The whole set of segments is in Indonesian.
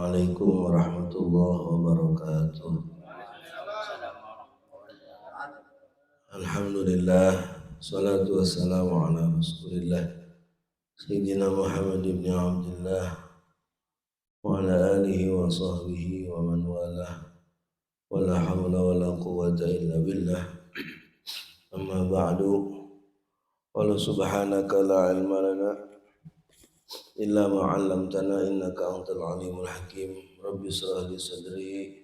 Assalamualaikum warahmatullahi wabarakatuh. Alhamdulillah, salatu wassalamu ala rasulillah Sayyidina Muhammad ibn Abdullah wa ala alihi wa sahbihi wa man walah wa la hawla wa la quwwata illa billah. Amma ba'du. Qala subhanaka la ilma lana illa ma 'allamtana innaka antal alimul hakim. Rabbi shrah li sadri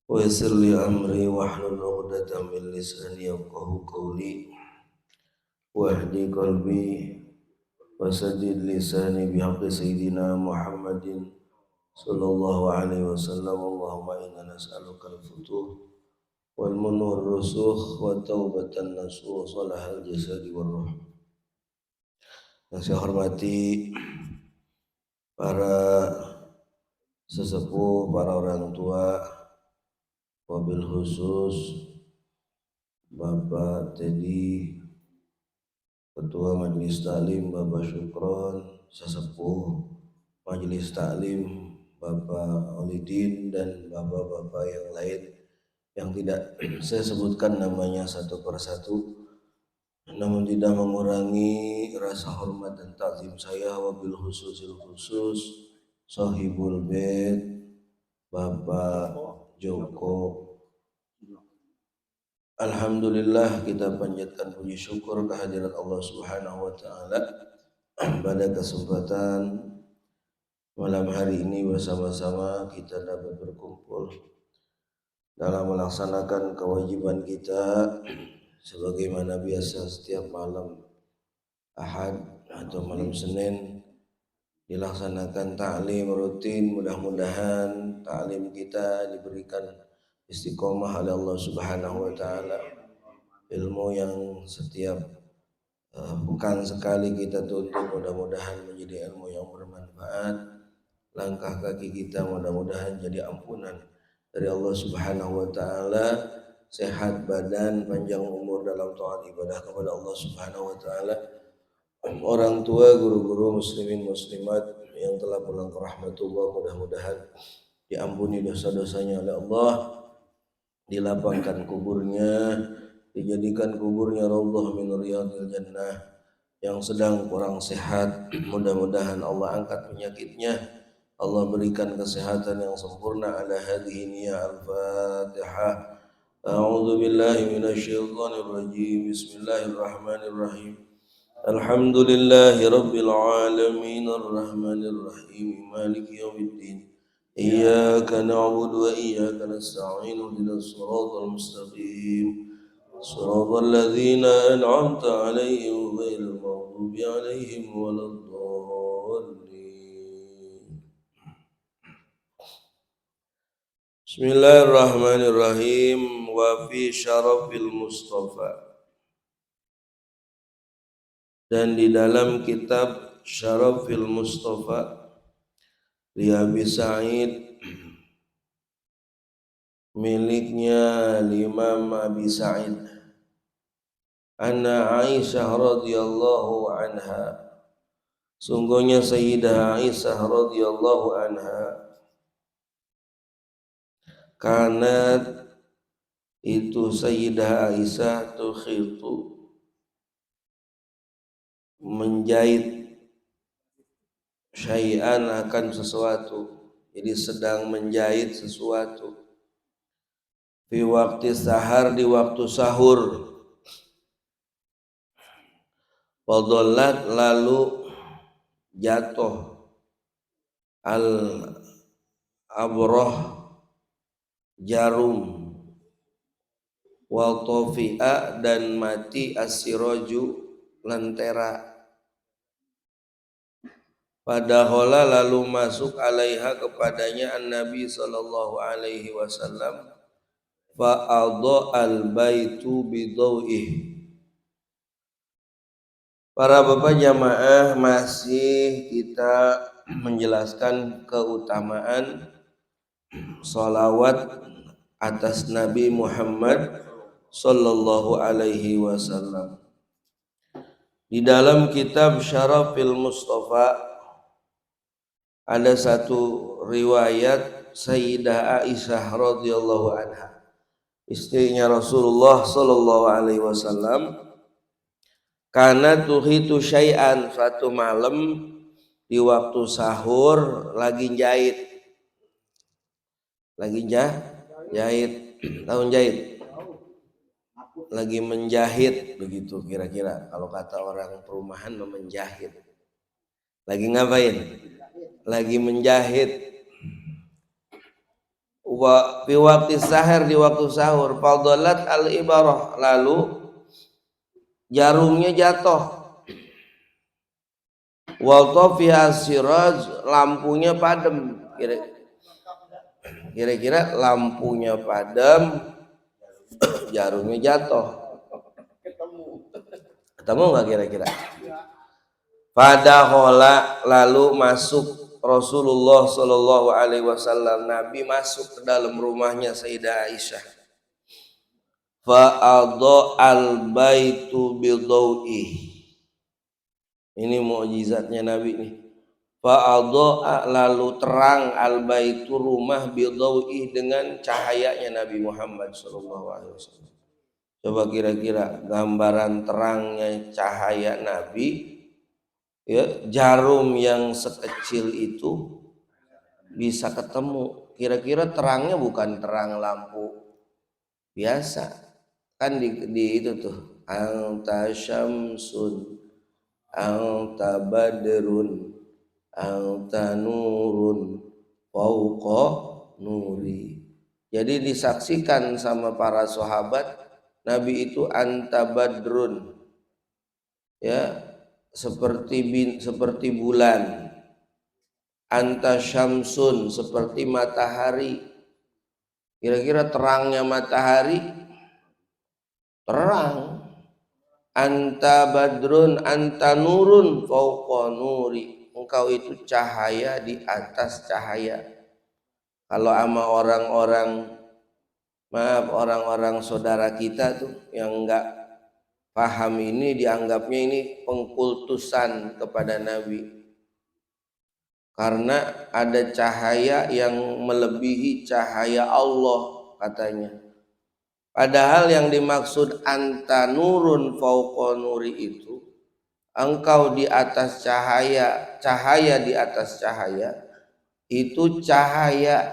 wa yassir li amri wahlul 'uqdatam min lisani yafqahu qawli wahdi qalbi wasaddid lisani bihaqqi sayyidina Muhammadin sallallahu alaihi wasallam. Allahumma inna nas'aluka al-futuh wal munur rusukh wa taubatan nasuh salahal jasadi wal ruh. Yang saya hormati para sesepuh, para orang tua, wabil khusus Bapak Teddy, Ketua Majelis Taklim Bapak Syukron, sesepuh Majelis Taklim Bapak Olidin, dan bapak-bapak yang lain yang tidak saya sebutkan namanya satu persatu, namun tidak mengurangi rasa hormat dan takzim saya. Wabil khususil khusus Sahibul Bait Bapak Joko. Alhamdulillah, kita panjatkan puji syukur kehadirat Allah Subhanahu wa taala pada kesempatan malam hari ini bersama-sama kita dapat berkumpul dalam melaksanakan kewajiban kita sebagaimana biasa setiap malam Ahad atau malam Senin dilaksanakan ta'lim rutin. Mudah-mudahan ta'lim kita diberikan istiqomah oleh Allah Subhanahu wa taala, ilmu yang setiap pekan sekali kita tuntut mudah-mudahan menjadi ilmu yang bermanfaat. Langkah kaki kita mudah-mudahan jadi ampunan dari Allah Subhanahu wa taala, sehat badan, panjang umur dalam taat ibadah kepada Allah Subhanahu wa taala. Orang tua, guru-guru muslimin muslimat yang telah pulang ke rahmatullah, mudah-mudahan diampuni dosa-dosanya oleh Allah, dilapangkan kuburnya, dijadikan kuburnya raudhah min riyadil jannah. Yang sedang kurang sehat, mudah-mudahan Allah angkat penyakitnya, Allah berikan kesehatan yang sempurna. Ala hadhihi niyya al-Fatihah. A'udzu billahi minasyaitonir rajim. Bismillahirrahmanirrahim. Alhamdulillahi rabbil alamin arrahmanir rahim maliki yaumiddin. Iyyaka na'budu wa iyyaka nasta'in ihdinas siratal mustaqim. Shiratal ladzina an'amta 'alaihim ghairil maghdubi 'alaihim waladdallin. Bismillahirrahmanirrahim. Wa fi syarafil Mustafa, dan di dalam kitab Syarafil Mustafa li Abi Sa'id, miliknya Imam Abi Sa'id, anna Aisyah radhiyallahu anha, sungguhnya Sayyidah Aisyah radhiyallahu anha, kanat itu Sayyidah Aisyah tukhitu, menjahit syai'an akan sesuatu, jadi sedang menjahit sesuatu, fi waktu sahar, di waktu sahur, fadallat, lalu jatuh, al abrah, jarum, wal tofi'a, dan mati, asiraju, lentera. Padahal lalu masuk alaiha, kepadanya, an-Nabi sallallahu alaihi wasallam, fa'adha al-baitu bidau'ih. Para bapak jamaah, masih kita menjelaskan keutamaan sholawat atas Nabi Muhammad sallallahu alaihi wasallam. Di dalam kitab Syarafil Mustafa Ada satu riwayat Sayyidah Aisyah radhiyallahu anha, istrinya Rasulullah sallallahu alaihi wasallam, karena tuhitu syai'an, suatu malam di waktu sahur lagi jahit tahun jahit, lagi menjahit begitu kira-kira kalau kata orang perumahan, menjahit. Lagi ngapain? Lagi menjahit. Wa fi waqti sahar, di waktu sahur, fadalat al ibarah, lalu jarumnya jatuh. Wa tafiha siraj, lampunya padam. Kira-kira lampunya padam, jarumnya jatuh. Ketemu nggak kira-kira? Fadakhala, lalu masuk Rasulullah sallallahu alaihi wasallam, Nabi masuk ke dalam rumahnya Sayyidah Aisyah. Fa'adha al-baitu bidau'i, ini mukjizatnya Nabi nih. Fa'adha, lalu terang, al-baitu rumah, bidau'i dengan cahayanya Nabi Muhammad sallallahu alaihi wasallam. Coba kira-kira gambaran terangnya cahaya Nabi, ya, jarum yang sekecil itu bisa ketemu. Kira-kira terangnya bukan terang lampu biasa, kan di itu tuh, anta syamsun anta badrun anta nurun fauqa nuri. Jadi disaksikan sama para sahabat, Nabi itu anta badrun, ya, seperti bulan, anta syamsun, seperti matahari. Kira-kira terangnya matahari terang. Anta badrun anta nurun fauqa nuri, engkau itu cahaya di atas cahaya. Kalau sama orang-orang saudara kita tuh yang enggak paham ini, dianggapnya ini pengkultusan kepada Nabi, karena ada cahaya yang melebihi cahaya Allah katanya. Padahal yang dimaksud anta nurun fauqa nuri itu, engkau di atas cahaya, cahaya di atas cahaya, itu cahaya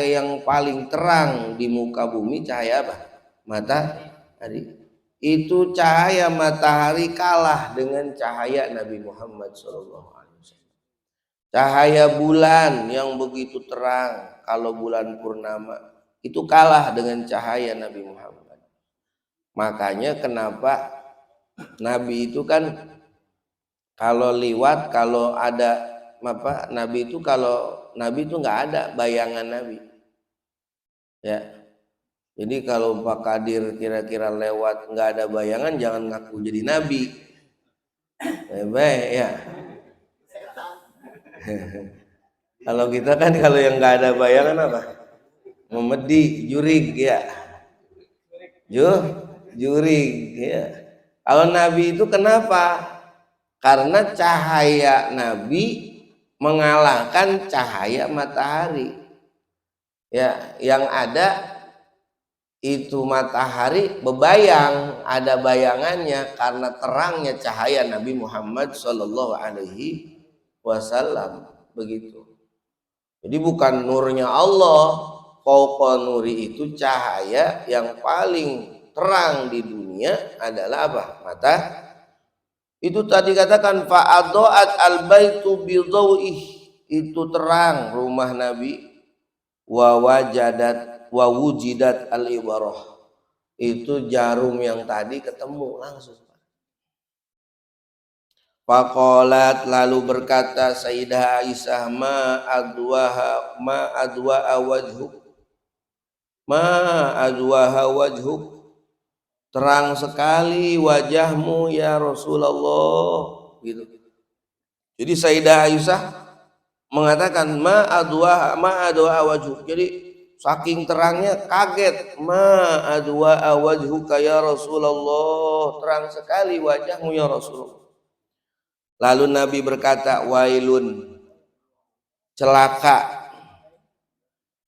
yang paling terang di muka bumi. Cahaya apa? Matahari. Itu cahaya matahari kalah dengan cahaya Nabi Muhammad SAW. Cahaya bulan yang begitu terang, kalau bulan purnama, itu kalah dengan cahaya Nabi Muhammad. Makanya kenapa Nabi itu kan kalau liwat, kalau ada apa, Nabi itu nggak ada bayangan Nabi, ya. Jadi kalau Pak Kadir kira-kira lewat nggak ada bayangan, jangan ngaku jadi Nabi, baik ya. Kalau kita kan kalau yang nggak ada bayangan apa? Memedi, jurig ya. Jurig ya. Kalau Nabi itu kenapa? Karena cahaya Nabi mengalahkan cahaya matahari. Ya, yang ada itu matahari bebayang, ada bayangannya karena terangnya cahaya Nabi Muhammad sallallahu alaihi wasallam, begitu. Jadi bukan nurnya Allah. Fauqa nuri itu cahaya yang paling terang di dunia adalah apa? Mata. Itu tadi katakan fa'adha'at al-baitu bidau'ih, itu terang rumah Nabi. Wa wujidat al-ibarah, itu jarum yang tadi ketemu langsung. Faqalat, lalu berkata Sayyidah Aisyah, ma adwaha wajhuk, terang sekali wajahmu ya Rasulullah, gitu. Jadi Sayyidah Aisyah mengatakan ma adwa wajhuk, jadi saking terangnya kaget, ma adwa wajhuka ya Rasulullah, terang sekali wajahmu ya Rasulullah. Lalu Nabi berkata, wailun, celaka.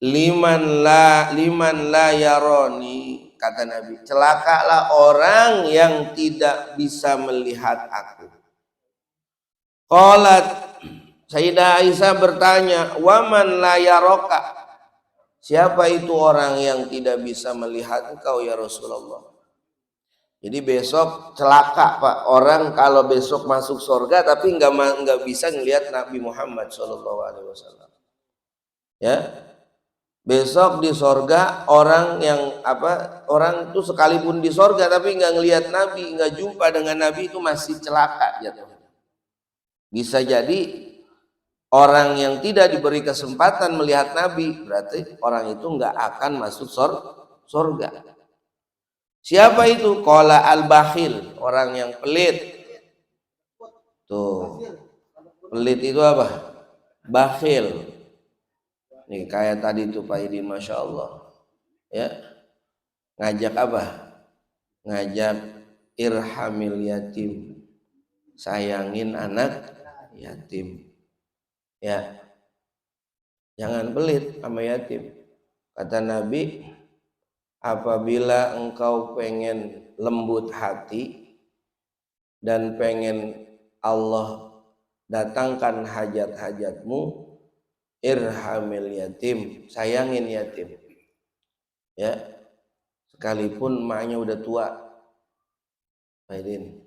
Liman la yaroni, kata Nabi, celakalah orang yang tidak bisa melihat aku. Qalat, Sayyidah Aisyah bertanya, waman la yaroka, siapa itu orang yang tidak bisa melihat engkau ya Rasulullah? Jadi besok celaka Pak, orang kalau besok masuk surga tapi nggak bisa ngelihat Nabi Muhammad SAW. Ya, besok di sorga orang yang orang itu sekalipun di sorga tapi nggak ngelihat Nabi, nggak jumpa dengan Nabi, itu masih celaka ya. Bisa jadi orang yang tidak diberi kesempatan melihat Nabi, berarti orang itu nggak akan masuk sorga. Siapa itu? Qala al-bakhil, orang yang pelit. Tuh, pelit itu apa? Bakhil. Nih kayak tadi tuh Pak Idi, Masya Allah. Ya, ngajak apa? Ngajak irhamil yatim, sayangin anak yatim. Ya, jangan pelit sama yatim. Kata Nabi, apabila engkau pengen lembut hati dan pengen Allah datangkan hajat-hajatmu, irhamil yatim, sayangin yatim. Ya, sekalipun emaknya udah tua, Aidin.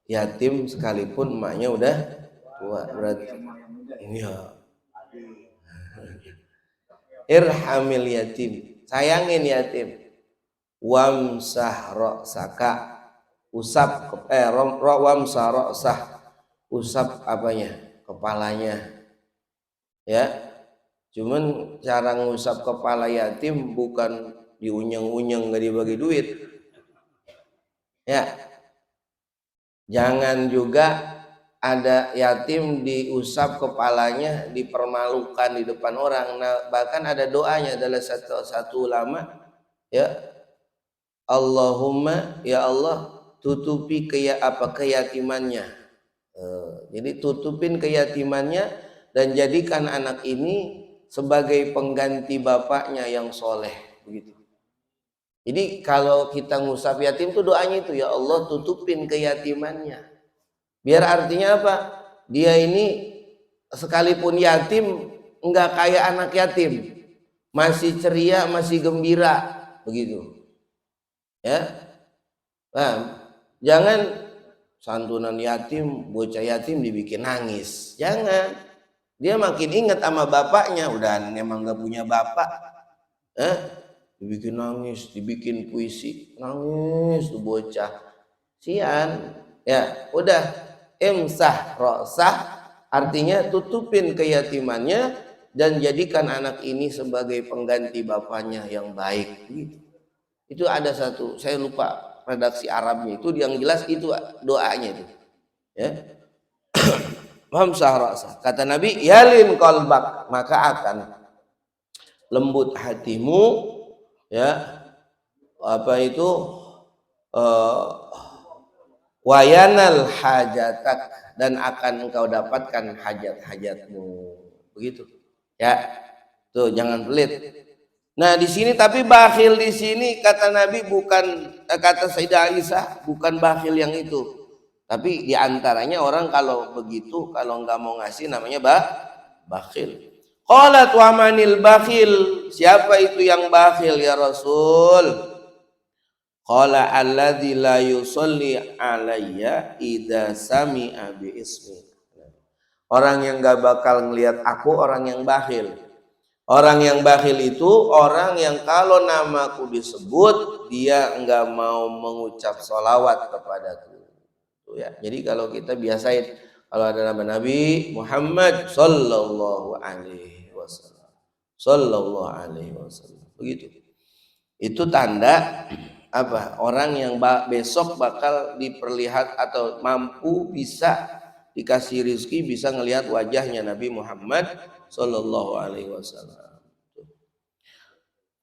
Yatim sekalipun emaknya udah tua, berarti ya. Irhamil yatim, sayangin yatim. Wamsah ra'saka, usap wamsah ra'sah, usap apanya? Kepalanya. Ya. Cuman cara ngusap kepala yatim bukan diunyeng-unyeng nggak dibagi duit. Ya. Jangan juga ada yatim diusap kepalanya, dipermalukan di depan orang. Nah, bahkan ada doanya adalah satu ulama, ya, Allahumma, ya Allah, tutupi keyatimannya. Jadi tutupin keyatimannya dan jadikan anak ini sebagai pengganti bapaknya yang soleh, begitu. Jadi kalau kita ngusap yatim tuh doanya itu, ya Allah tutupin keyatimannya. Biar artinya apa? Dia ini sekalipun yatim enggak kayak anak yatim, masih ceria, masih gembira, begitu. Ya, nah, jangan santunan yatim, bocah yatim dibikin nangis. Jangan, dia makin ingat sama bapaknya. Udah emang nggak punya bapak, dibikin nangis, dibikin puisi, nangis tuh bocah. Sian, ya udah, imsah rosah, artinya tutupin keyatimannya dan jadikan anak ini sebagai pengganti bapaknya yang baik. Gitu. Itu ada satu, saya lupa redaksi Arabnya itu, yang jelas itu doanya itu. Ya. Imsah rosah, kata Nabi, yalin qalbak, maka akan lembut hatimu, ya, apa itu, wayanal hajatak, dan akan engkau dapatkan hajat-hajatmu, begitu. Ya, tuh jangan pelit. Nah di sini tapi bakhil di sini kata Nabi bukan, kata Sayyidah Aisyah, bukan bakhil yang itu, tapi diantaranya orang kalau begitu, kalau nggak mau ngasih namanya bakhil. Qalat wa manil bakhil, siapa itu yang bakhil ya Rasul? Qala alladzi la yusolli alayya idza sami'a bi ismi. Orang yang gak bakal ngelihat aku, orang yang bakhil. Orang yang bakhil itu orang yang kalau namaku disebut dia enggak mau mengucap sholawat kepadaku. Tuh ya. Jadi kalau kita biasain, kalau ada nama Nabi Muhammad sallallahu alaihi wasallam, sallallahu alaihi wasallam, begitu. Itu tanda apa? Orang yang besok bakal diperlihat atau mampu bisa dikasih rizki, bisa ngelihat wajahnya Nabi Muhammad sallallahu alaihi wasallam.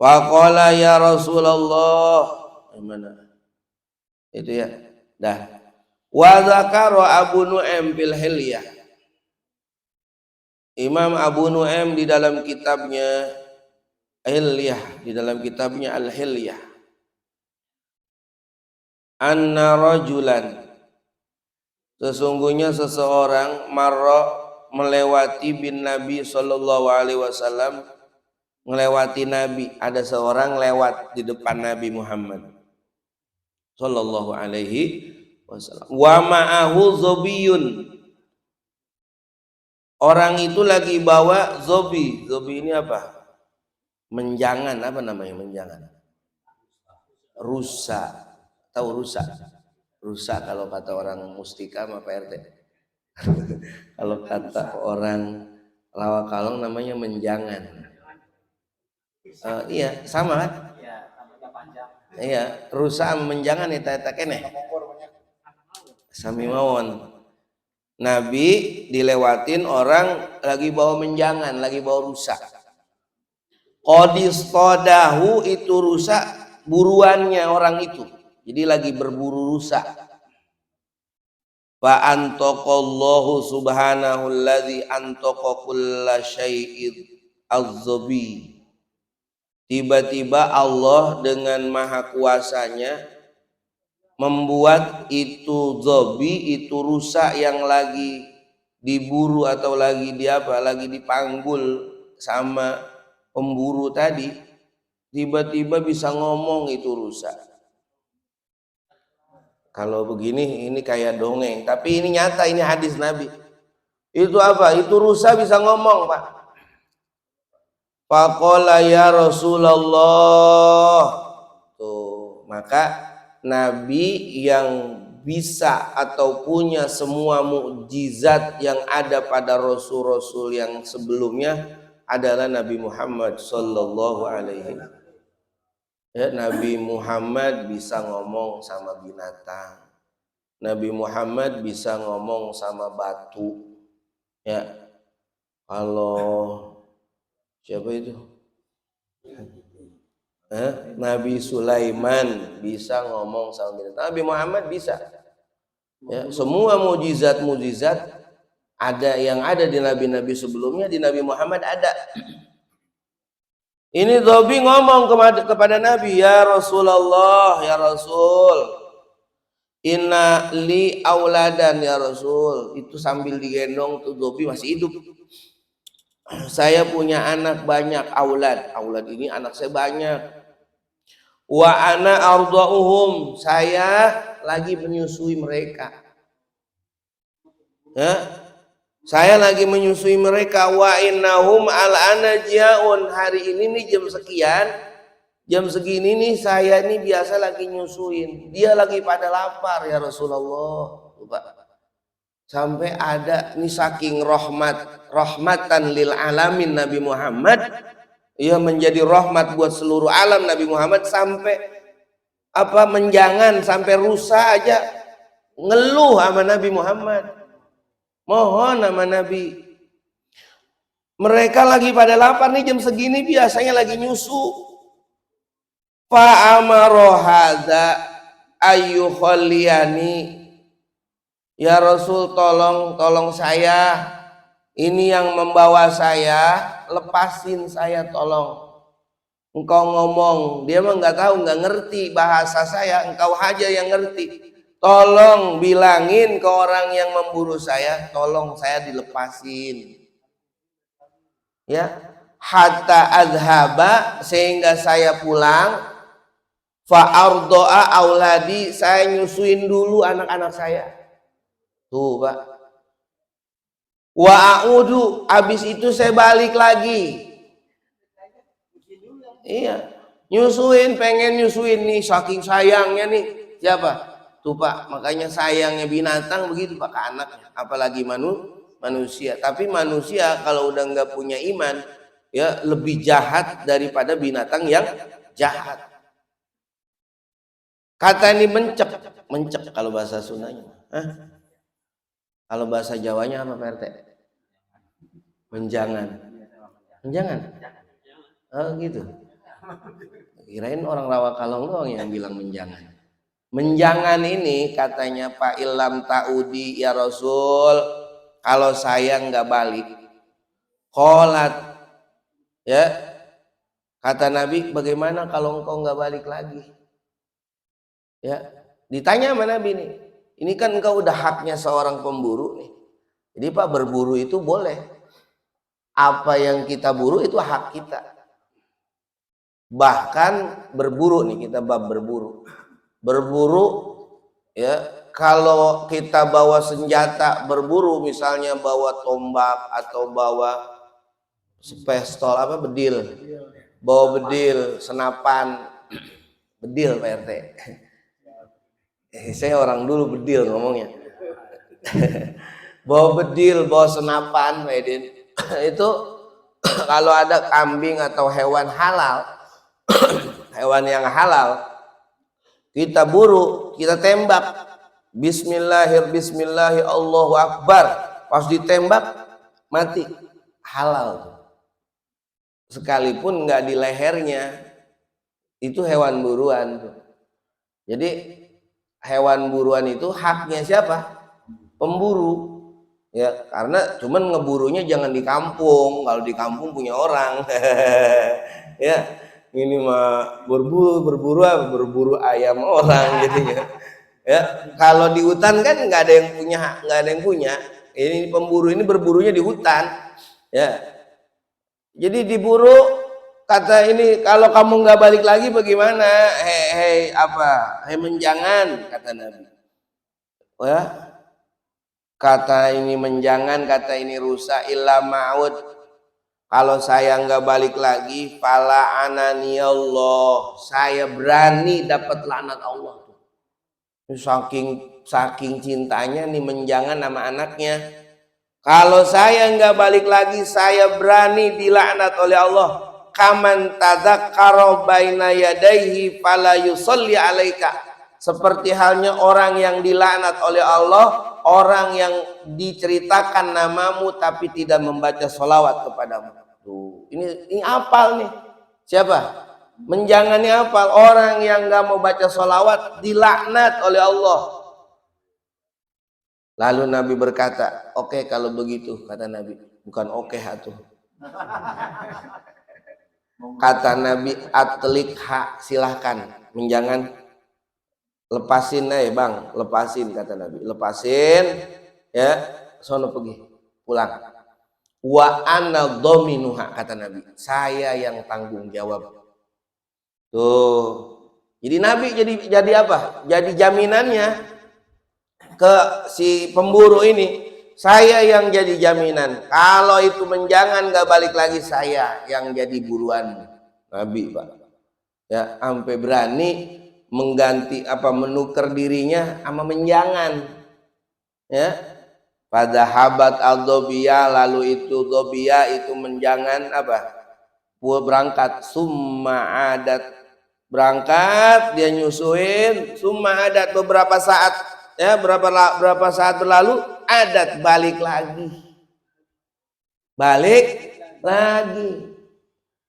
Faqala ya Rasulullah, gimana? Itu ya. Dah. Wa dzakara Abu Nu'aim bil Hilyah. Imam Abu Nu'aim di dalam kitabnya Al-Hilyah, anna rajulan, sesungguhnya seseorang marra melewati bin Nabi sallallahu alaihi wasallam, melewati Nabi. Ada seorang lewat di depan Nabi Muhammad sallallahu alaihi wasallam. Wa ma'ahu zobiyun, orang itu lagi bawa zobi. Zobi ini apa? Menjangan, apa namanya menjangan? Rusa. Tahu rusa? Rusa kalau kata orang mustika sama Pak RT. Kalau kata orang Rawakalong namanya menjangan. Iya, sama kan? Iya, rusa sama menjangan eta kene. Sami mawon. Nabi dilewatin orang lagi bawa menjangan, lagi bawa rusa. Qadistodahu, itu rusa buruannya orang itu. Jadi lagi berburu rusa. Fa antaqallahu subhanahu alladzi antaqa kulla syai'in az-zabi. Tiba-tiba Allah dengan maha kuasanya membuat itu zabi, itu rusa yang lagi diburu atau lagi lagi dipanggul sama pemburu tadi, tiba-tiba bisa ngomong itu rusa. Kalau begini ini kayak dongeng, tapi ini nyata, ini hadis Nabi. Itu apa? Itu rusa bisa ngomong, Pak. Faqala ya Rasulullah. Tuh, maka Nabi yang bisa atau punya semua mukjizat yang ada pada rasul-rasul yang sebelumnya adalah Nabi Muhammad sallallahu alaihi wasallam. Ya, Nabi Muhammad bisa ngomong sama binatang. Nabi Muhammad bisa ngomong sama batu. Ya. Kalau siapa itu? Nabi Sulaiman bisa ngomong sama binatang. Nabi Muhammad bisa. Ya, semua mukjizat ada yang ada di nabi-nabi sebelumnya, di Nabi Muhammad ada. Ini Dhobi ngomong kepada Nabi, ya Rasulullah, ya Rasul, inna li auladan ya Rasul. Itu sambil digendong tuh Dhobi masih hidup. Saya punya anak banyak, aulad. Aulad ini anak saya banyak. Wa ana arda'uhum, saya lagi menyusui mereka. Ya? Saya lagi menyusui mereka. Wa innahum al-ana jiaun, hari ini nih jam sekian, jam segini nih saya nih biasa lagi nyusuin. Dia lagi pada lapar ya Rasulullah. Coba. Sampai ada nih saking rahmatan lil alamin Nabi Muhammad, ia menjadi rahmat buat seluruh alam Nabi Muhammad, sampai apa menjangan, sampai rusa aja ngeluh sama Nabi Muhammad. Mohon nama Nabi, mereka lagi pada lapar nih jam segini biasanya lagi nyusu. Fa amaro hadza ayyukhalliyani, ya Rasul tolong saya, ini yang membawa saya, lepasin saya tolong. Engkau ngomong, dia mah nggak tahu, nggak ngerti bahasa saya, engkau aja yang ngerti. Tolong bilangin ke orang yang memburu saya, tolong saya dilepasin. Ya, hatta adhaba, sehingga saya pulang. Fa ardoa auladi, saya nyusuin dulu anak-anak saya. Tuh, Pak. Wa a'udu, habis itu saya balik lagi. Iya, nyusuin, pengen nyusuin nih, saking sayangnya nih. Siapa? Tuh Pak, makanya sayangnya binatang begitu Pak ke anaknya, apalagi manusia. Tapi manusia kalau udah nggak punya iman, ya lebih jahat daripada binatang yang jahat. Kata ini mencep kalau bahasa Sundanya. Kalau bahasa Jawanya apa Pak RT? Menjangan. Oh gitu. Kirain orang Rawakalong doang yang bilang menjangan. Menjangan ini katanya Pak Ilham Taudi, ya Rasul, kalau saya nggak balik, Qalat, ya, kata Nabi, bagaimana kalau engkau nggak balik lagi? Ya, ditanya sama Nabi nih, ini kan engkau udah haknya seorang pemburu nih. Jadi Pak, berburu itu boleh. Apa yang kita buru itu hak kita. Bahkan berburu nih, kita bab berburu. Berburu, ya, kalau kita bawa senjata berburu, misalnya bawa tombak atau bawa pistol apa, bedil, bawa bedil, senapan, bedil Pak RT. Saya orang dulu bedil ngomongnya. Bawa bedil, bawa senapan, Pak Edin. Itu kalau ada kambing atau hewan halal, hewan yang halal, kita buru, kita tembak. Bismillahirrahmanirrahim, Allahu Akbar. Pas ditembak, mati. Halal. Sekalipun nggak di lehernya, itu hewan buruan. Jadi hewan buruan itu haknya siapa? Pemburu. Ya, karena cuman ngeburunya jangan di kampung. Kalau di kampung punya orang. Ya, ini mah berburu ayam orang jadinya. Ya, kalau di hutan kan nggak ada yang punya. Ini pemburu ini berburunya di hutan. Ya, jadi diburu, kata ini, kalau kamu nggak balik lagi bagaimana? Hei menjangan, kata Nabi. Oh ya, kata ini menjangan, kata ini rusak, illa ma'ud. Kalau saya nggak balik lagi, fala anani Allah, saya berani dapat laknat Allah. Saking cintanya nih menjangan sama anaknya. Kalau saya nggak balik lagi, saya berani dilaknat oleh Allah. Kaman tadzakkara baina yadayhi fala yusalli alaika. Seperti halnya orang yang dilaknat oleh Allah, orang yang diceritakan namamu tapi tidak membaca sholawat kepadamu. Tuh, ini apal nih. Siapa? Menjangannya apal. Orang yang nggak mau baca sholawat dilaknat oleh Allah. Lalu Nabi berkata, oke, kalau begitu, kata Nabi. Bukan oke atuh. Kata Nabi, atlik hak, silahkan. Menjangan, lepasin aja bang, lepasin, kata Nabi. Lepasin, ya, sono pergi, pulang. Wa ana dhaminuha, kata Nabi. Saya yang tanggung jawab. Tuh. Jadi Nabi jadi apa? Jadi jaminannya ke si pemburu ini, saya yang jadi jaminan. Kalau itu menjangan nggak balik lagi, saya yang jadi buruan. Nabi Pak, ya, sampai berani mengganti menukar dirinya sama menjangan. Ya, pada habat al-dobiyah, lalu itu dobiyah itu menjangan berangkat, summa adat, berangkat dia nyusuin, summa adat, beberapa saat. Ya, berapa saat berlalu, adat balik lagi.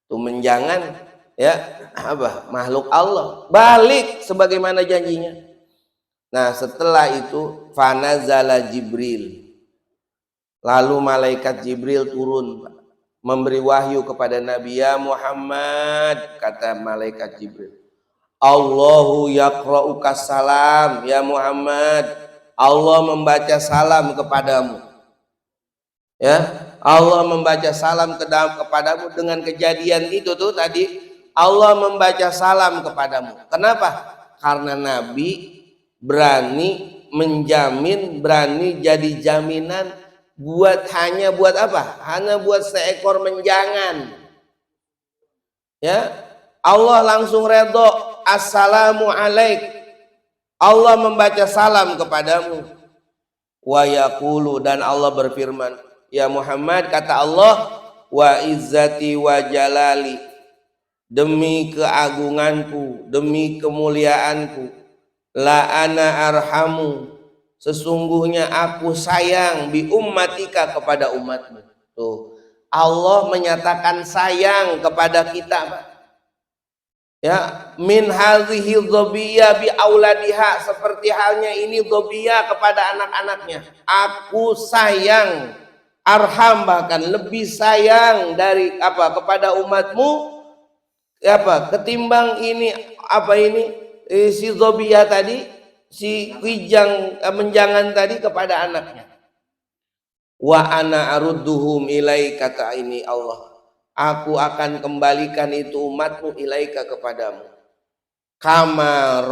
Tuh menjangan, ya, makhluk Allah balik sebagaimana janjinya. Nah, setelah itu fanazala Jibril, lalu malaikat Jibril turun memberi wahyu kepada Nabi. Ya Muhammad, kata malaikat Jibril, Allahu yaqra'uka salam, ya Muhammad, Allah membaca salam kepadamu. Ya, Allah membaca salam kepadamu. Dengan kejadian itu tuh tadi, Allah membaca salam kepadamu. Kenapa? Karena Nabi berani menjamin, berani jadi jaminan hanya buat apa? Hanya buat seekor menjangan. Ya, Allah langsung redho. Assalamu alaik, Allah membaca salam kepadamu. Wa yaqulu, dan Allah berfirman, ya Muhammad, kata Allah, wa izzati wa jalali, demi keagunganku, demi kemuliaanku, la ana arhamu, sesungguhnya aku sayang, bi ummatika, kepada umatmu. Tuh, Allah menyatakan sayang kepada kita. Ya, min hadhihi dhobiyah bi auladiha, seperti halnya ini dhobiyah kepada anak-anaknya. Aku sayang arham, bahkan lebih sayang dari apa kepada umatmu apa ketimbang ini apa ini si Zobiyah tadi, si Wijang menjangan tadi kepada anaknya. Wa ana arudduhum ilai, kata ini Allah, aku akan kembalikan itu umatmu ilaika kepadamu. Kama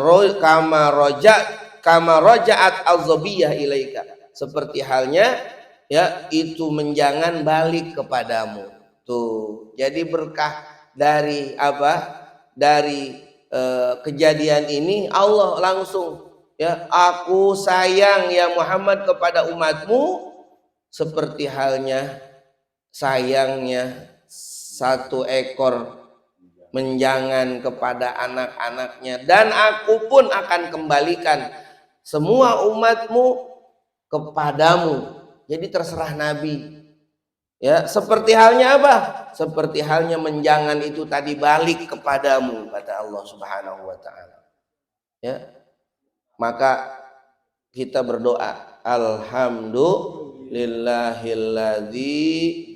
rojaat al-Zobiyah ilaika, seperti halnya ya itu menjangan balik kepadamu. Tuh, jadi berkah dari apa? Dari kejadian ini Allah langsung ya, aku sayang ya Muhammad kepada umatmu seperti halnya sayangnya satu ekor menjangan kepada anak-anaknya, dan aku pun akan kembalikan semua umatmu kepadamu. Jadi terserah Nabi ya, seperti halnya apa? Seperti halnya menjangan itu tadi balik kepadamu, kata Allah Subhanahu wa taala. Ya. Maka kita berdoa, alhamdulillahilladzi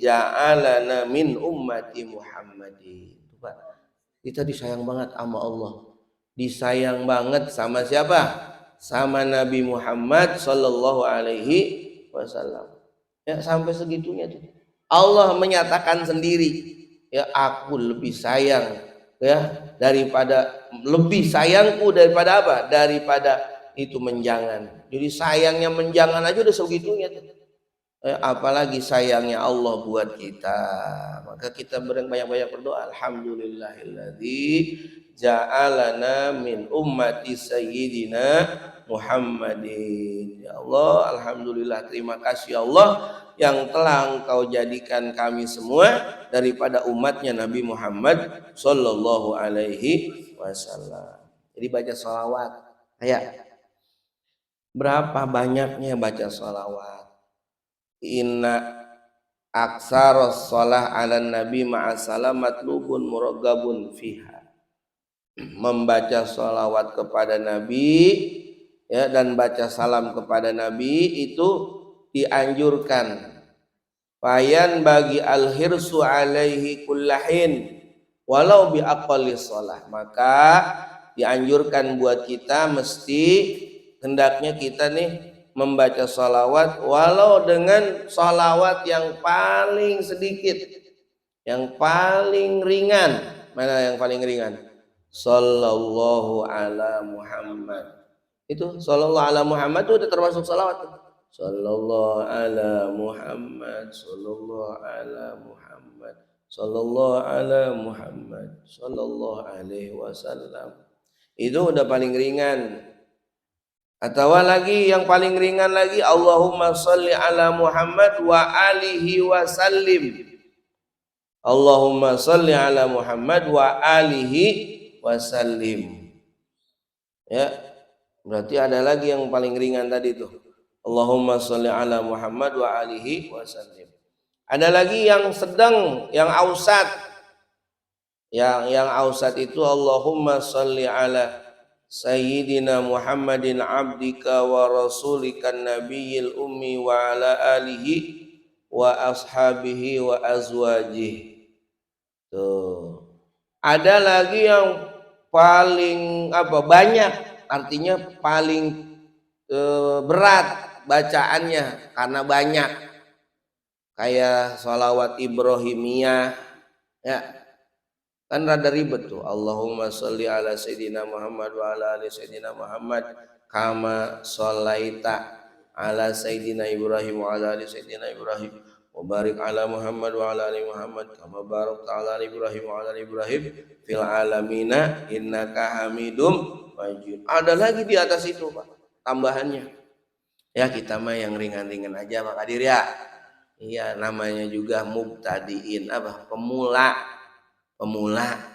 ja'alana min ummati Muhammadin. Kita disayang banget sama Allah, disayang banget sama siapa? Sama Nabi Muhammad sallallahu alaihi wasallam. Ya, sampai segitunya tuh. Allah menyatakan sendiri, ya aku lebih sayang ya daripada, lebih sayangku daripada apa? Daripada itu menjangan. Jadi sayangnya menjangan aja udah segitunya tuh. Apalagi sayangnya Allah buat kita. Maka kita banyak-banyak berdoa, alhamdulillahilladzi ja'alana min ummati sayyidina Muhammadin. Ya Allah, alhamdulillah, terima kasih ya Allah yang telah Engkau jadikan kami semua daripada umatnya Nabi Muhammad sallallahu alaihi wasallam. Jadi baca sholawat. Berapa banyaknya baca sholawat? Inna aksaros sholah ala nabi ma'asalam matlubun muragabun fiha. Membaca sholawat kepada Nabi ya, dan baca salam kepada Nabi itu dianjurkan. Fayan bagi al-hirsu alaihi kullahin walau bi aqalli sholah. Maka dianjurkan buat kita, mesti hendaknya kita nih membaca sholawat walau dengan sholawat yang paling sedikit, yang paling ringan. Mana yang paling ringan? Sallallahu ala Muhammad. Itu sallallahu ala Muhammad itu udah termasuk sholawat. Sallallahu ala Muhammad, sallallahu ala Muhammad, sallallahu ala Muhammad, sallallahu alaihi wasallam. Itu udah paling ringan. Atau lagi yang paling ringan lagi, Allahumma sholli ala Muhammad wa alihi wa sallim. Allahumma sholli ala Muhammad wa alihi wa sallim. Ya, berarti ada lagi yang paling ringan tadi tuh. Allahumma sholli ala Muhammad wa alihi wa sallim. Ada lagi yang sedang, yang ausat. Yang ausat itu Allahumma sholli ala Sayyidina Muhammadin abdika wa rasulika nabiyil ummi wa ala alihi wa ashabihi wa azwajih. Tuh. Ada lagi yang paling banyak, artinya paling berat bacaannya karena banyak. Kayak sholawat Ibrahimiyah ya. Kan rada ribet tuh. Allahumma sholli ala Sayyidina Muhammad wa ala ali Sayyidina Muhammad kama sholaita ala Sayyidina Ibrahim wa ala ali Sayyidina Ibrahim wa barik ala Muhammad wa ala ali Muhammad kama barakta ala Ibrahim wa ala ali Ibrahim fil alamina innaka hamidum majid. Ada lagi di atas itu Pak, tambahannya. Ya kita mah yang ringan-ringan aja Pak Kadir ya. Iya, namanya juga mubtadiin, pemula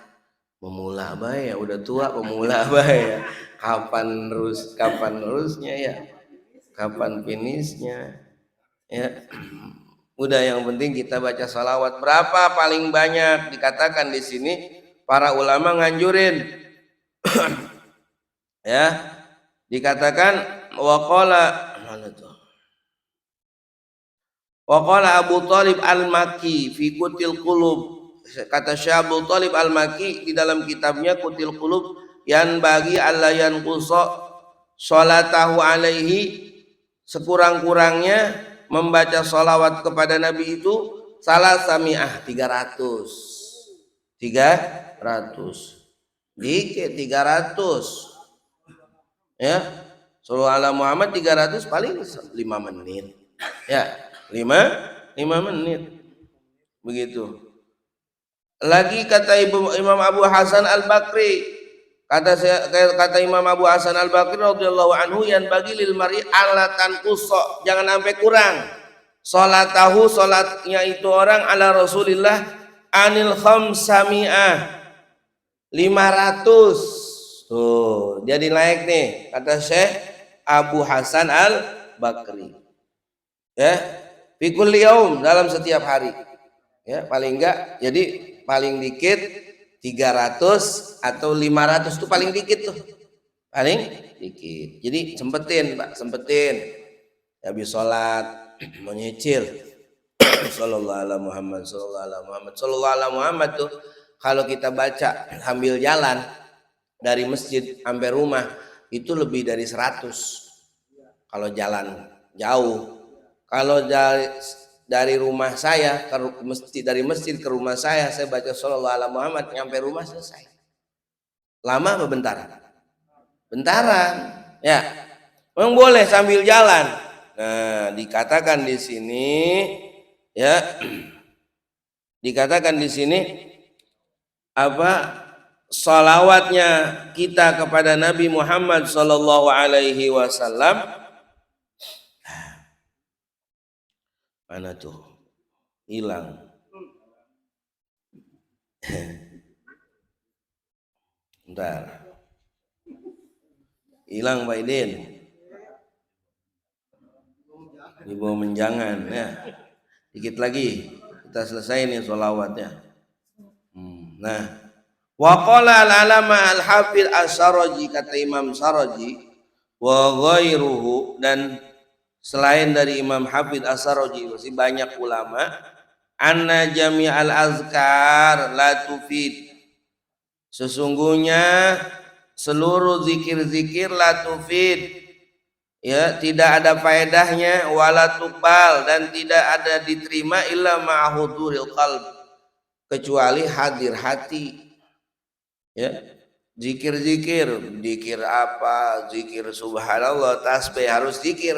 apa ya, udah tua pemula apa ya, kapan terusnya ya, kapan finishnya ya. Udah, yang penting kita baca salawat. Berapa paling banyak? Dikatakan di sini para ulama nganjurin ya, dikatakan waqala mana tuh, Wa qala Abu Thalib Al-Makki fi Qutil Qulub. Kata Syekh Abu Thalib Al-Makki di dalam kitabnya Qutil Qulub, yan bagi Allah yan kuso sholatahu alaihi, sekurang-kurangnya membaca sholawat kepada Nabi itu salah sami'ah 300 dikit 300 ya. Sallallahu ala Muhammad 300 paling 5 menit ya, 5 menit begitu. Lagi kata Imam Abu Hasan Al-Bakri, kata Imam Abu Hasan Al-Bakri radhiyallahu anhu, yang bagi lil mari alatan kuso, jangan sampai kurang salatahu, salatnya itu orang ala Rasulillah anil khamsami'ah 500. Tuh, jadi naik nih kata Syekh Abu Hasan Al-Bakri ya, fi kulli yaum, dalam setiap hari ya, paling enggak, jadi paling dikit 300 atau 500 tuh paling dikit tuh, paling dikit. Jadi sempetin Pak, sempetin habis sholat menyicil sallallahu ala Muhammad sallallahu ala Muhammad sallallahu ala Muhammad tuh kalau kita baca sambil jalan dari masjid sampai rumah itu lebih dari 100 kalau jalan jauh. Kalau dari rumah saya ke masjid, dari masjid ke rumah saya baca sallallahu ala Muhammad, nyampe rumah selesai. Lama apa bentar? Bentaran ya. Memang boleh sambil jalan. Nah, dikatakan di sini ya, dikatakan di sini apa, salawatnya kita kepada Nabi Muhammad sallallahu alaihi wasallam. Mana tuh? Hilang. Bentar. Hilang Pak Idin. Di bawah menjangan ya. Dikit lagi kita selesai nih sholawatnya. Nah, wa qala al-alama al-hafidh as-Saraji, kata Imam Saraji, wa ghairuhu, dan selain dari Imam Hafidh as-Saraji masih banyak ulama, anna jami'al azkar la tufid, sesungguhnya seluruh zikir-zikir la tufid ya, tidak ada faedahnya, wala tuqbal, dan tidak ada diterima illa ma'huduril qalb, kecuali hadir hati ya. Zikir apa, zikir subhanallah, tasbih, harus zikir,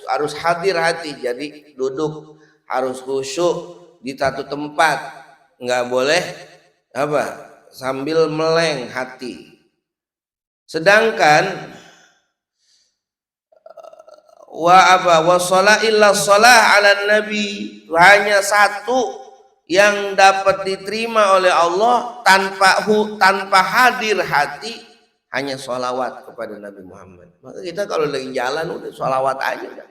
harus hadir hati. Jadi duduk harus khusyuk di satu tempat, nggak boleh apa sambil meleng hati. Sedangkan wa sholat illa sholat ala nabi, hanya satu yang dapat diterima oleh Allah tanpa hadir hati, hanya sholawat kepada Nabi Muhammad. Maka kita kalau lagi jalan udah sholawat aja dah.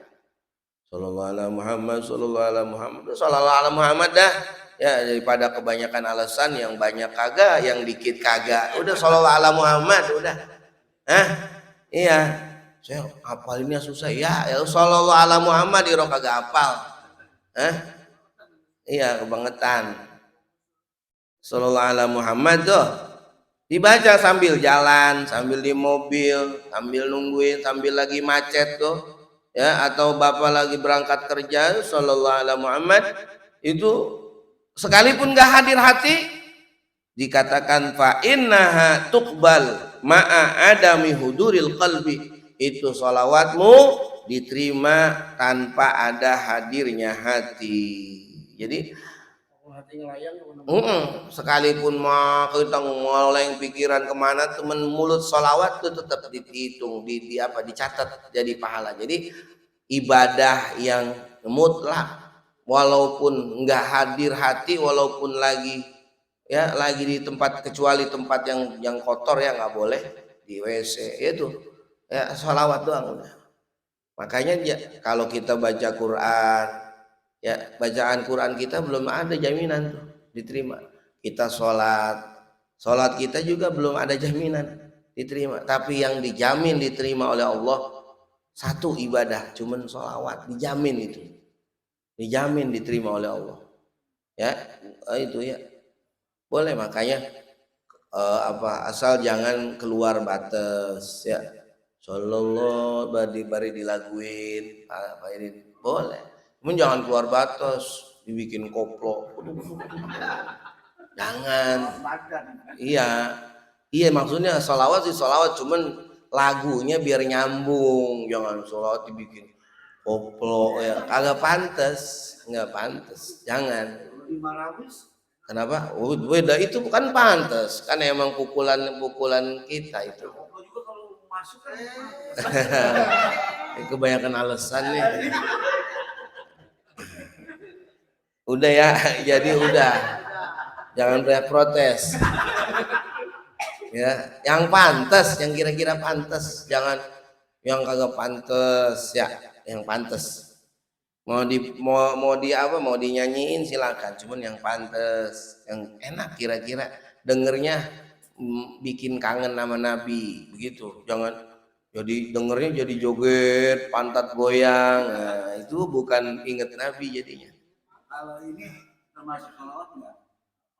Sallallahu ala Muhammad, sallallahu ala Muhammad, sallallahu ala Muhammad dah. Ya, daripada kebanyakan alasan, yang banyak kagak, yang dikit kagak. Udah sallallahu ala Muhammad udah. Iya. Saya hafalinnya susah ya. Ya sallallahu ala Muhammad iro kagak hafal. Iya, kebangetan. Sallallahu ala Muhammad tuh dibaca sambil jalan, sambil di mobil, sambil nungguin, sambil lagi macet tuh ya, atau bapak lagi berangkat kerja, sallallahu ala Muhammad itu sekalipun gak hadir hati, dikatakan fa innaha tuqbal ma'a adami huduril qalbi, itu sholawatmu diterima tanpa ada hadirnya hati. Jadi sekalipun mau kita ngoleng pikiran kemana, temen mulut sholawat itu tetap dihitung, dicatat jadi pahala. Jadi ibadah yang mutlak, walaupun nggak hadir hati, walaupun lagi di tempat, kecuali tempat yang kotor ya nggak boleh, di WC itu ya sholawat doang udah. Makanya kalau kita baca Quran ya, bacaan Quran kita belum ada jaminan tuh diterima. Kita sholat kita juga belum ada jaminan diterima. Tapi yang dijamin diterima oleh Allah satu ibadah, cuman sholawat, dijamin itu. dijamin diterima oleh Allah. Ya, itu ya. Boleh, makanya asal jangan keluar batas ya. Sallallahu bari dilaguin apa ini boleh. Cuman jangan keluar batas, dibikin koplo. Jangan. Iya. Iya, maksudnya sholawat sih sholawat, cuman lagunya biar nyambung. Jangan sholawat dibikin koplo ya. Kagak pantas, nggak pantas. Jangan. Kenapa? Oh, beda, itu bukan pantas, kan emang pukulan kita itu. Kebanyakan alasan nih. Udah ya, jadi udah. Jangan banyak protes. Ya, yang pantas, yang kira-kira pantas, jangan yang kagak pantas ya, yang pantas. Mau di apa, mau dinyanyiin silakan, cuman yang pantas, yang enak kira-kira dengernya, bikin kangen nama Nabi begitu. Jangan jadi dengernya jadi joget pantat goyang, nah, itu bukan inget Nabi jadinya. Kalau ini termasuk sholawat enggak?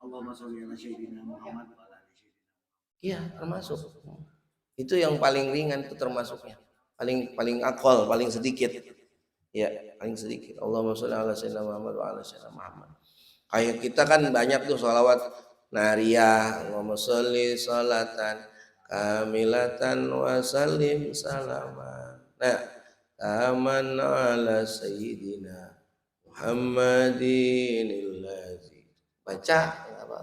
Allahumma sholli ala sayyidina Muhammad wa ala ali sayyidina. Iya, termasuk. Itu yang paling ringan, itu termasuknya. Paling akol, paling sedikit. Ya, paling sedikit. Allahumma sholli ala sayyidina Muhammad wa ala sayyidina Muhammad. Kayak kita kan banyak tuh sholawat nariyah, Allahumma sholli sholatan kamilatan wa sallim salaman. Nah, aman ala sayyidina Muhammadin illazi. Baca apa?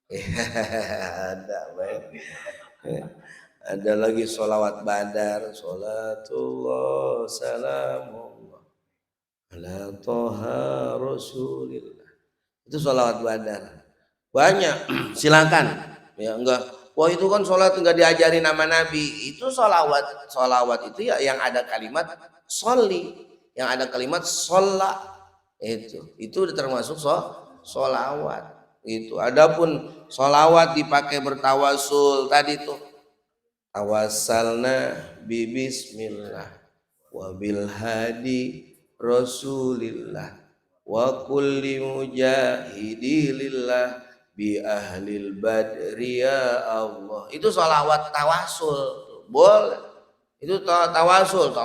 Ada baik. Ada lagi sholawat badar, sholatullah salamullah ala toha rasulillah. Itu sholawat badar. Banyak, silakan. Ya enggak, wah itu kan sholat enggak diajari nama Nabi. Itu sholawat itu ya yang ada kalimat sholli, yang ada kalimat sholla. Itu udah termasuk sholawat. Itu. Adapun sholawat dipakai bertawasul tadi tuh, tawassalna bi bismillah wa bil hadi rasulillah wa kulli mujahidi lillah bi ahlil badri ya Allah. Itu sholawat tawasul, boleh. Itu tawasul ke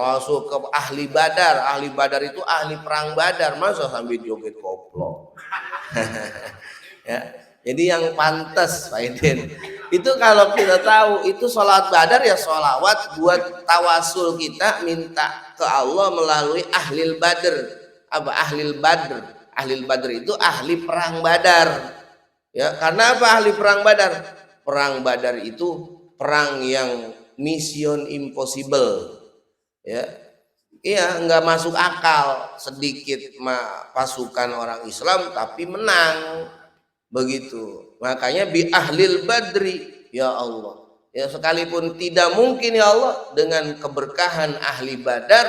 ahli badar. Ahli badar itu ahli perang badar, masa sambil joget koplo. Ya, jadi yang pantas Pak Idin itu kalau kita tahu itu sholat badar ya sholawat buat tawasul kita minta ke Allah melalui ahlil badr. Apa ahlil badr? Ahlil badr itu ahli perang badar. Ya, karena apa ahli perang badar? Perang badar itu perang yang mission impossible. Ya, iya, nggak masuk akal sedikit pasukan orang Islam tapi menang. Begitu, makanya bi ahlil badri ya Allah, ya sekalipun tidak mungkin ya Allah, dengan keberkahan ahli badar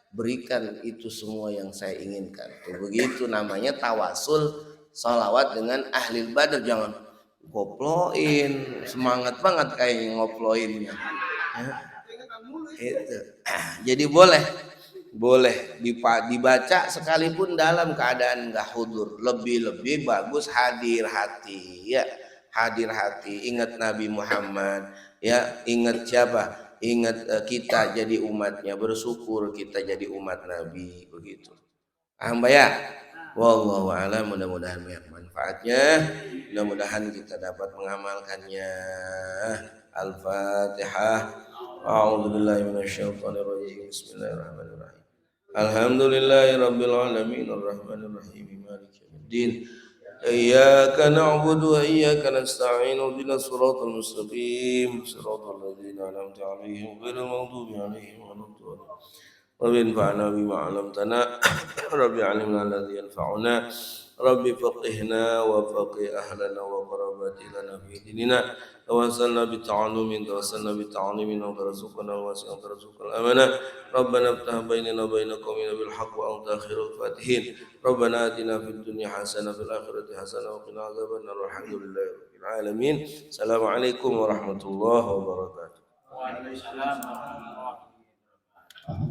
berikan itu semua yang saya inginkan. Tuh, begitu namanya tawasul sholawat dengan ahli badar. Jangan goploin, semangat banget kayak ngoploinnya ya. Itu. Jadi boleh dibaca sekalipun dalam keadaan enggak hudur. Lebih bagus hadir hati ya, hadir hati, ingat Nabi Muhammad ya, ingat siapa, ingat kita jadi umatnya, bersyukur kita jadi umat Nabi, begitu. Paham ya? Wallahu a'lam. Mudah-mudahan banyak manfaatnya, mudah-mudahan kita dapat mengamalkannya. Al-Fatihah. A'udzubillahi minasyaitonirrajim. Bismillahirrahmanirrahim. Alhamdulillahi rabbil alamin arrahmanir rahim maliki yaumiddin. Iyyaka na'budu wa iyyaka nasta'in ihdinas siratal mustaqim siratal ladzina an'amta 'alaihim ghairil maghdubi 'alaihim waladdallin. Rabbi anfa'na bima 'allamtana rabbi 'allimna alladhi yanfa'una rabbi faqihna wa faqih ahlana wa qarabatina fi dinina tawassalna bi ta'allumin tawassalna bi ta'alimin wa tarzuqna wa wasi'an tarzuqal amana rabbana iftah bainana wa baina qaumina bil haqq wa anta khairul fatihin rabbana atina fid dunya hasanah fil akhirati hasanah wa qina adzabannar walhamdulillahi rabbil alamin. Assalamualaikum warahmatullahi wabarakatuh. Waalaikumsalam warahmatullahi wabarakatuh.